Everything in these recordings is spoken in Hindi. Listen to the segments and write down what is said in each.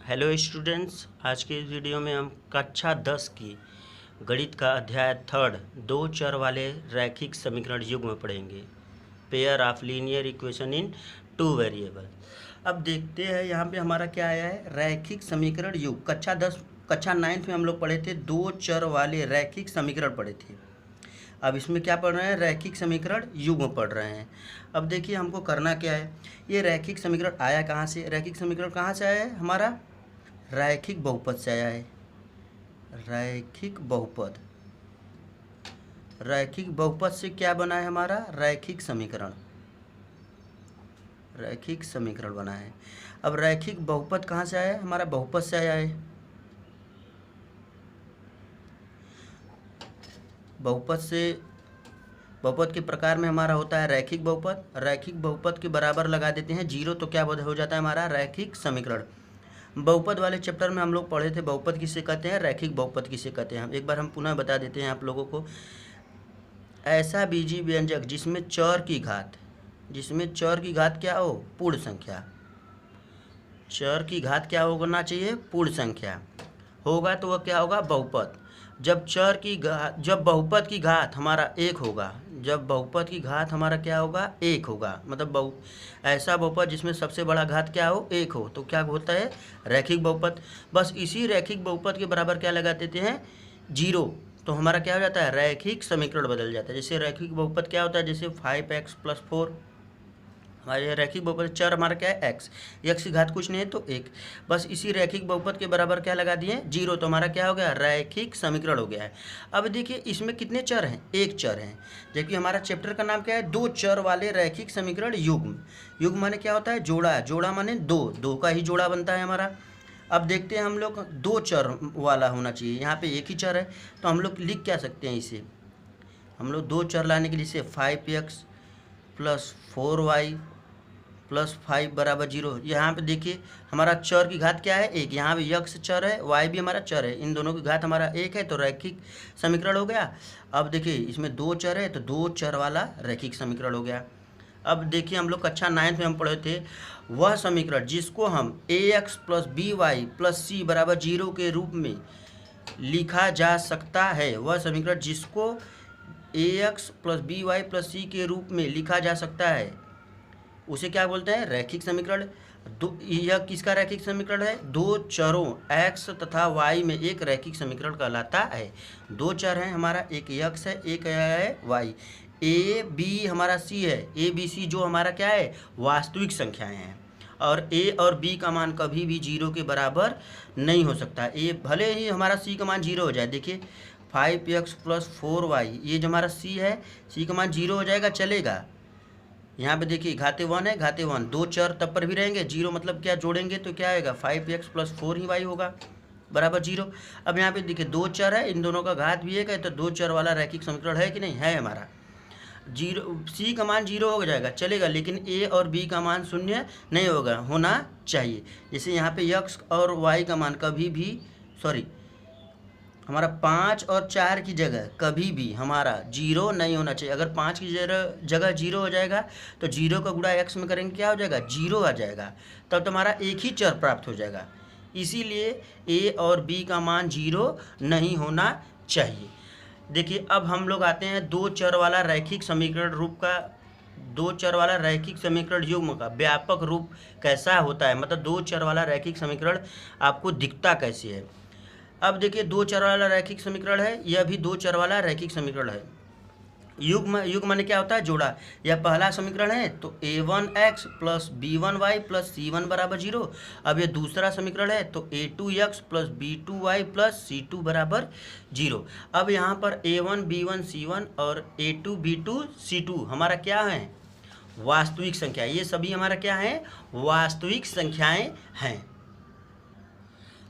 हेलो स्टूडेंट्स, आज के इस वीडियो में हम कक्षा 10 की गणित का अध्याय 3 दो चर वाले रैखिक समीकरण युग्म पढ़ेंगे। Pair of linear equation in two variable. अब देखते हैं यहाँ पे हमारा क्या आया है, रैखिक समीकरण युग्म। कक्षा 9 में हम लोग पढ़े थे, दो चर वाले रैखिक समीकरण पढ़े थे। अब इसमें क्या पढ़ रहे हैं, रैखिक समीकरण युग्म पढ़ रहे हैं। अब देखिए हमको करना क्या है, ये रैखिक समीकरण आया कहाँ से, रैखिक समीकरण कहाँ से आया है, हमारा रैखिक बहुपद से आया है। रैखिक बहुपद, रैखिक बहुपद से क्या बना है हमारा, रैखिक समीकरण, रैखिक समीकरण बना है। अब रैखिक बहुपद कहाँ से आया है, हमारा बहुपद से आया है। बहुपद से, बहुपद के प्रकार में हमारा होता है रैखिक बहुपद। रैखिक बहुपद के बराबर लगा देते हैं जीरो, तो क्या हो जाता है हमारा रैखिक समीकरण। बहुपद वाले चैप्टर में हम लोग पढ़े थे बहुपद किसे कहते हैं, रैखिक बहुपद किसे कहते हैं। एक बार हम पुनः बता देते हैं आप लोगों को। ऐसा बीजीय व्यंजक जिसमें चर की घात क्या हो, पूर्ण संख्या। चर की घात क्या होना चाहिए, पूर्ण संख्या होगा तो वह क्या होगा, बहुपद। जब बहुपद की घात हमारा एक होगा, जब बहुपद की घात हमारा क्या होगा, एक होगा, मतलब ऐसा बहुपद जिसमें सबसे बड़ा घात क्या हो, एक हो, तो क्या होता है, रैखिक बहुपद। बस इसी रैखिक बहुपद के बराबर क्या लगा देते हैं, जीरो, तो हमारा क्या हो जाता है, रैखिक समीकरण बदल जाता है। जैसे रैखिक बहुपद क्या होता है, जैसे 5x+4, हमारे रैखिक बहुपद चर हमारा क्या है, एक्स की घात कुछ नहीं है तो एक, बस इसी रैखिक बहुपद के बराबर क्या लगा दिए, जीरो, तो हमारा क्या हो गया, रैखिक समीकरण हो गया है। अब देखिए इसमें कितने चर हैं, एक चर है, जबकि हमारा चैप्टर का नाम क्या है, दो चर वाले रैखिक समीकरण युग्म। युग्म माने क्या होता है, जोड़ा, जोड़ा माने दो, दो का ही जोड़ा बनता है हमारा। अब देखते हैं हम लोग, दो चर वाला होना चाहिए, यहाँ पे एक ही चर है, तो हम लोग लिख क्या सकते हैं इसे, हम लोग दो चर लाने के लिए इसे 5x+4y +5 बराबर 0। यहाँ पे देखिए हमारा चर की घात क्या है, एक, यहाँ भी यक्स चर है, वाई भी हमारा चर है, इन दोनों की घात हमारा एक है, तो रैखिक समीकरण हो गया। अब देखिए इसमें दो चर है, तो दो चर वाला रैखिक समीकरण हो गया। अब देखिए हम लोग कक्षा 9 में हम पढ़े थे, वह समीकरण जिसको हम ax + by + c बराबर 0 के रूप में लिखा जा सकता है, वह समीकरण जिसको ax + by + c के रूप में लिखा जा सकता है, उसे क्या बोलते हैं, रैखिक समीकरण। यह किसका रैखिक समीकरण है, दो चरों x तथा y में एक रैखिक समीकरण कहलाता है। दो चर हैं हमारा, एक x है, एक है y, a b हमारा c है, a b c जो हमारा क्या है, वास्तविक संख्याएं हैं, और a और b का मान कभी भी जीरो के बराबर नहीं हो सकता। a भले ही हमारा c का मान जीरो हो जाए, देखिए 5x+4y, ये जो हमारा c है, c का मान जीरो हो जाएगा, चलेगा। यहाँ पे देखिए घाते 1 है, घाते 1, दो चर तब पर भी रहेंगे, जीरो मतलब क्या, जोड़ेंगे तो क्या आएगा, 5x+4 ही y होगा बराबर जीरो। अब यहाँ पे देखिए दो चर है, इन दोनों का घात भी एक है, तो दो चर वाला रैखिक समीकरण है कि नहीं है हमारा। जीरो, सी का मान जीरो हो जाएगा, चलेगा, लेकिन ए और बी का मान शून्य नहीं होगा, होना चाहिए। जैसे यहाँ पे यक्स और वाई का मान कभी भी, सॉरी, हमारा 5 और 4 की जगह कभी भी हमारा जीरो नहीं होना चाहिए। अगर 5 की जगह जीरो हो जाएगा तो जीरो का गुणा एक्स में करेंगे, क्या हो जाएगा, जीरो आ जाएगा, तब तो हमारा एक ही चर प्राप्त हो जाएगा। इसीलिए ए और बी का मान जीरो नहीं होना चाहिए। देखिए अब हम लोग आते हैं दो चर वाला रैखिक समीकरण रूप का, दो चर वाला रैखिक समीकरण युग्म का व्यापक रूप कैसा होता है, मतलब दो चर वाला रैखिक समीकरण आपको दिखता कैसे है। अब देखिए दो चर वाला रैखिक समीकरण है, यह भी दो चर वाला रैखिक समीकरण है। युग्म माने क्या होता है, जोड़ा। यह पहला समीकरण है, तो a1x + b1y + c1 बराबर 0। अब ये दूसरा समीकरण है, तो a2x + b2y + c2 बराबर 0। अब यहाँ पर a1 b1 c1 और a2 b2 c2 हमारा क्या है, वास्तविक संख्या। ये सभी हमारा क्या है, वास्तविक संख्याएं हैं।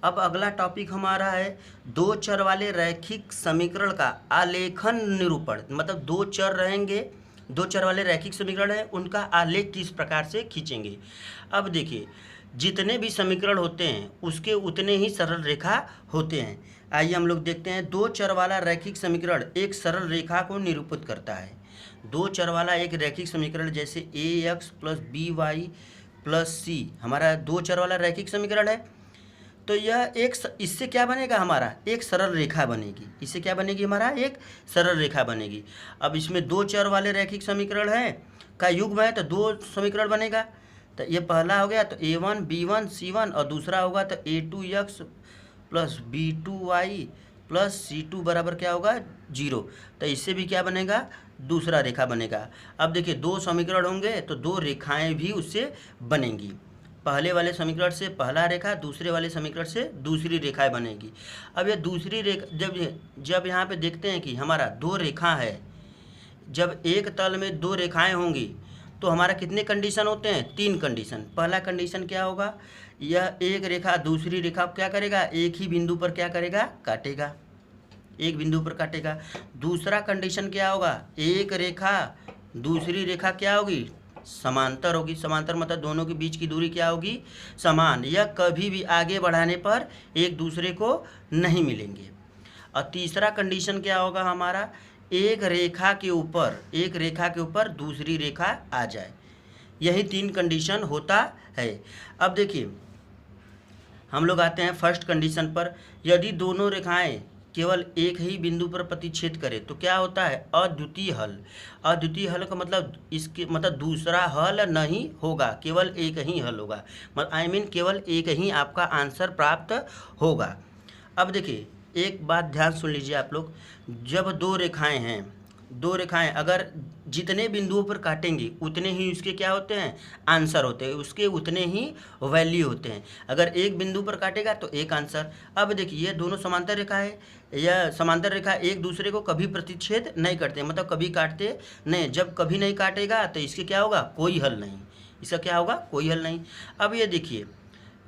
अब अगला टॉपिक हमारा है दो चर वाले रैखिक समीकरण का आलेखन निरूपण, मतलब दो चर रहेंगे, दो चर वाले रैखिक समीकरण है, उनका आलेख किस प्रकार से खींचेंगे। अब देखिए जितने भी समीकरण होते हैं उसके उतने ही सरल रेखा होते हैं। आइए हम लोग देखते हैं, दो चर वाला रैखिक समीकरण एक सरल रेखा को निरूपित करता है। दो चर वाला एक रैखिक समीकरण, जैसे ax + by + c हमारा दो चर वाला रैखिक समीकरण है। तो यह इससे क्या बनेगा हमारा, एक सरल रेखा बनेगी। इससे क्या बनेगी हमारा, एक सरल रेखा बनेगी। अब इसमें दो चर वाले रैखिक समीकरण है का युग्म है तो दो समीकरण बनेगा। तो ये पहला हो गया तो a1 b1 c1 और दूसरा होगा तो a2x plus b2y plus c2 बराबर क्या होगा 0। तो इससे भी क्या बनेगा, दूसरा रेखा बनेगा। अब देखिए दो समीकरण होंगे तो दो रेखाएं भी उससे बनेंगी। पहले वाले समीकरण से पहला रेखा, दूसरे वाले समीकरण से दूसरी रेखाएं बनेगी। अब ये दूसरी रेखा जब यहाँ पे देखते हैं कि हमारा दो रेखा है, जब एक तल में दो रेखाएं होंगी तो हमारा कितने कंडीशन होते हैं, 3 कंडीशन। पहला कंडीशन क्या होगा, यह एक रेखा दूसरी रेखा क्या करेगा, एक ही बिंदु पर क्या करेगा, काटेगा, एक बिंदु पर काटेगा। दूसरा कंडीशन क्या होगा, एक रेखा दूसरी रेखा क्या होगी, समांतर होगी। समांतर मतलब दोनों के बीच की दूरी क्या होगी, समान। यह कभी भी आगे बढ़ाने पर एक दूसरे को नहीं मिलेंगे। और तीसरा कंडीशन क्या होगा हमारा, एक रेखा के ऊपर दूसरी रेखा आ जाए। यही 3 कंडीशन होता है। अब देखिए हम लोग आते हैं फर्स्ट कंडीशन पर। यदि दोनों रेखाएं केवल एक ही बिंदु पर प्रतिच्छेद करें तो क्या होता है, अद्वितीय हल। अद्वितीय हल का मतलब इसके मतलब दूसरा हल नहीं होगा, केवल एक ही हल होगा। मतलब केवल एक ही आपका आंसर प्राप्त होगा। अब देखिए एक बात ध्यान सुन लीजिए आप लोग, जब दो रेखाएं अगर जितने बिंदुओं पर काटेंगी उतने ही उसके क्या होते हैं, आंसर होते हैं, उसके उतने ही वैल्यू होते हैं। अगर एक बिंदु पर काटेगा तो एक आंसर। अब देखिए ये दोनों समांतर रेखा है, यह समांतर रेखा एक दूसरे को कभी प्रतिच्छेद नहीं करते, मतलब कभी काटते नहीं। जब कभी नहीं काटेगा तो इसके क्या होगा, कोई हल नहीं, इसका क्या होगा, कोई हल नहीं। अब ये देखिए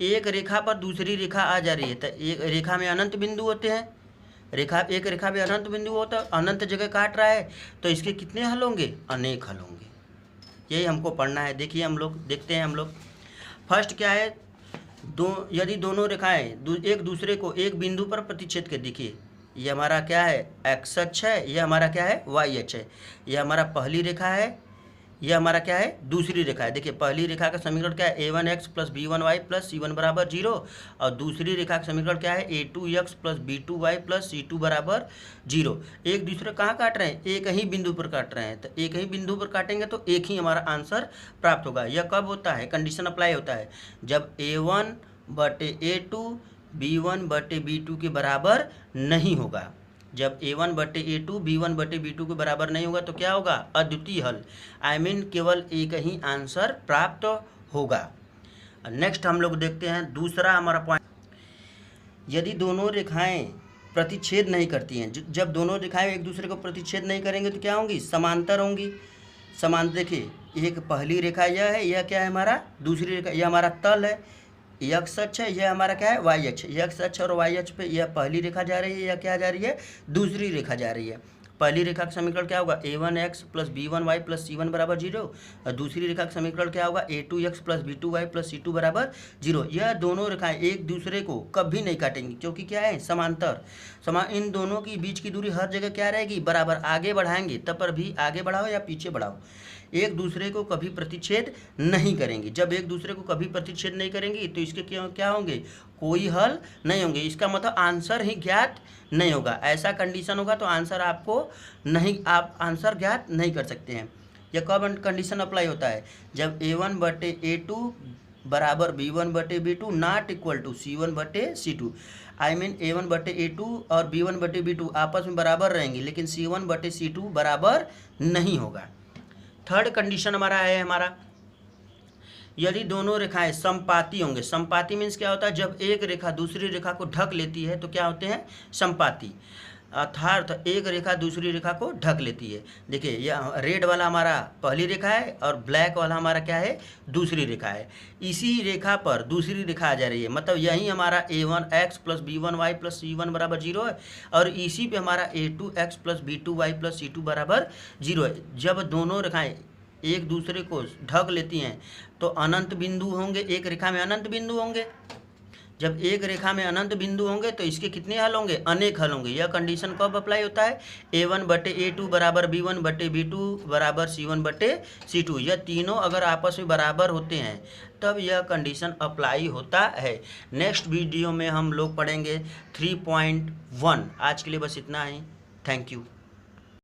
एक रेखा पर दूसरी रेखा आ जा रही है तो एक रेखा में अनंत बिंदु होते हैं, एक रेखा में अनंत बिंदु होता है, अनंत जगह काट रहा है तो इसके कितने हल होंगे, अनेक हल होंगे। यही हमको पढ़ना है। देखिए हम लोग देखते हैं, हम लोग फर्स्ट क्या है, यदि दोनों रेखाएं एक दूसरे को एक बिंदु पर प्रतिच्छेद कर, देखिए ये हमारा क्या है, एक्स अक्ष है, ये हमारा क्या है, वाई अक्ष है। ये हमारा पहली रेखा है, यह हमारा क्या है, दूसरी रेखा है। देखिए पहली रेखा का समीकरण क्या है, a1x plus b1y plus c1 बराबर 0। और दूसरी रेखा का समीकरण क्या है, a2x plus b2y plus c2 बराबर 0। एक दूसरे कहाँ काट रहे हैं, एक ही बिंदु पर काट रहे हैं, तो एक ही बिंदु पर काटेंगे तो एक ही हमारा आंसर प्राप्त होगा। यह कब होता है, कंडीशन अप्लाई होता है जब a1 बटे a2 b1 बटे b2 के बराबर नहीं होगा। जब a1 बटे a2 b1 बटे b2 के बराबर नहीं होगा तो क्या होगा, अद्वितीय हल, केवल एक ही आंसर प्राप्त होगा। नेक्स्ट हम लोग देखते हैं दूसरा हमारा पॉइंट, यदि दोनों रेखाएं प्रतिच्छेद नहीं करती हैं, जब दोनों रेखाएं एक दूसरे को प्रतिच्छेद नहीं करेंगे तो क्या होंगी, समांतर होंगी। समांतर देखिए एक पहली रेखा यह है, यह क्या है हमारा, दूसरी रेखा यह हमारा तल है, एक्स अक्ष है, यह हमारा क्या है, वाई अक्ष। एक्स अक्ष और वाई अक्ष पे यह पहली रेखा जा रही है, यह क्या जा रही है, दूसरी रेखा जा रही है। पहली रेखा का समीकरण क्या होगा, a1x plus b1y plus c1 बराबर 0। और दूसरी रेखा का समीकरण क्या होगा, a2x plus b2y plus c2 बराबर 0। यह दोनों रेखाएं एक दूसरे को कभी नहीं काटेंगी क्योंकि क्या है, समांतर। इन दोनों की बीच की दूरी हर जगह क्या रहेगी, बराबर। आगे बढ़ाएंगे तब पर भी आगे बढ़ाओ या पीछे बढ़ाओ, एक दूसरे को कभी प्रतिच्छेद नहीं करेंगे। जब एक दूसरे को कभी प्रतिच्छेद नहीं करेंगी तो इसके क्या होंगे, कोई हल नहीं होंगे। इसका मतलब आंसर ही ज्ञात नहीं होगा। ऐसा कंडीशन होगा तो आंसर आपको नहीं, आप आंसर ज्ञात नहीं कर सकते हैं। यह कब कंडीशन अप्लाई होता है, जब a1 बटे a2 बराबर b1 बटे b2 not equal to c1 बटे c2। a1 बटे a2 और b1 बटे b2 आपस में बराबर रहेंगे लेकिन c1 बटे c2 बराबर नहीं होगा। थर्ड कंडीशन हमारा है, हमारा यदि दोनों रेखाएं समपाती होंगे। समपाती मीन्स क्या होता है, जब एक रेखा दूसरी रेखा को ढक लेती है तो क्या होते हैं, समपाती। अर्थात एक रेखा दूसरी रेखा को ढक लेती है। देखिए यह रेड वाला हमारा पहली रेखा है और ब्लैक वाला हमारा क्या है, दूसरी रेखा है। इसी रेखा पर दूसरी रेखा आ जा रही है, मतलब यही हमारा a1x plus b1y plus c1 बराबर 0 है और इसी पे हमारा a2x plus b2y plus c2 बराबर 0 है। जब दोनों रेखाएं एक दूसरे को ढक लेती हैं तो अनंत बिंदु होंगे, एक रेखा में अनंत बिंदु होंगे। जब एक रेखा में अनंत बिंदु होंगे तो इसके कितने हल होंगे, अनेक हल होंगे। यह कंडीशन कब अप्लाई होता है, a1/a2 बराबर b1/b2 बराबर c1/c2। यह तीनों अगर आपस में बराबर होते हैं तब यह कंडीशन अप्लाई होता है। नेक्स्ट वीडियो में हम लोग पढ़ेंगे 3.1। आज के लिए बस इतना ही। Thank you.